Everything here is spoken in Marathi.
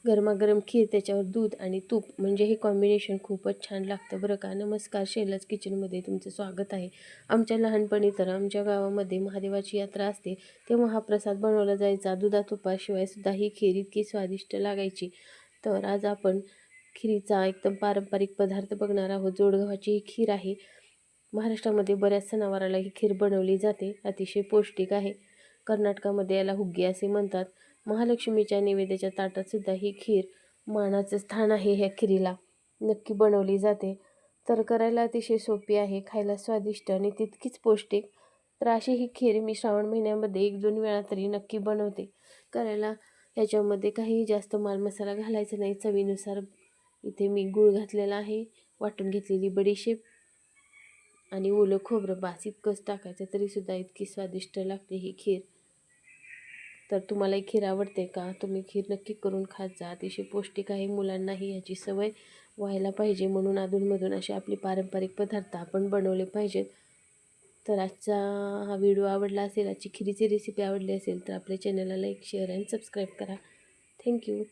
गरमागरम खीर, त्याच्यावर दूध आणि तूप, म्हणजे हे कॉम्बिनेशन खूपच छान लागतं बरं का. नमस्कार, शैलाच किचनमध्ये तुमचं स्वागत आहे. आमच्या लहानपणी तर आमच्या गावामध्ये महादेवाची यात्रा असते तेव्हा हा प्रसाद बनवला जायचा. तुपाशिवाय सुद्धा ही खीर इतकी स्वादिष्ट लागायची. तर आज आपण खिरीचा एकदम पारंपरिक पदार्थ बघणार आहोत. जोडगव्हाची ही खीर आहे. महाराष्ट्रामध्ये बऱ्याच सणावाराला ही खीर बनवली जाते. अतिशय पौष्टिक आहे. कर्नाटकामध्ये याला हुग्गी असे म्हणतात. महालक्ष्मीच्या नैवेद्याच्या ताटात सुद्धा ही खीर मानाचं स्थान आहे. ह्या खिरीला नक्की बनवली जाते. तर करायला अतिशय सोपी आहे, खायला स्वादिष्ट आणि तितकीच पौष्टिक. तर अशी ही खीर मी श्रावण महिन्यामध्ये 1-2 वेळा तरी नक्की बनवते. करायला ह्याच्यामध्ये काही जास्त माल मसाला घालायचा नाही. चवीनुसार इथे मी गूळ घातलेला आहे, वाटून घेतलेली बडीशेप आणि ओलं खोबरं, बास इतकंच टाकायचं, तरीसुद्धा इतकी स्वादिष्ट लागते ही खीर. तर तुम्हाला ही खीर आवडते का? तुम्ही खीर नक्की करून खात जा. अतिशय पौष्टिक आहे. मुलांनाही याची सवय व्हायला पाहिजे म्हणून अधूनमधून असे आपले पारंपरिक पदार्थ आपण बनवले पाहिजेत. तर आजचा हा व्हिडिओ आवडला असेल, आजची खिरीची रेसिपी आवडली असेल तर आपल्या चॅनलला लाईक, शेअर आणि सबस्क्राईब करा. थँक्यू.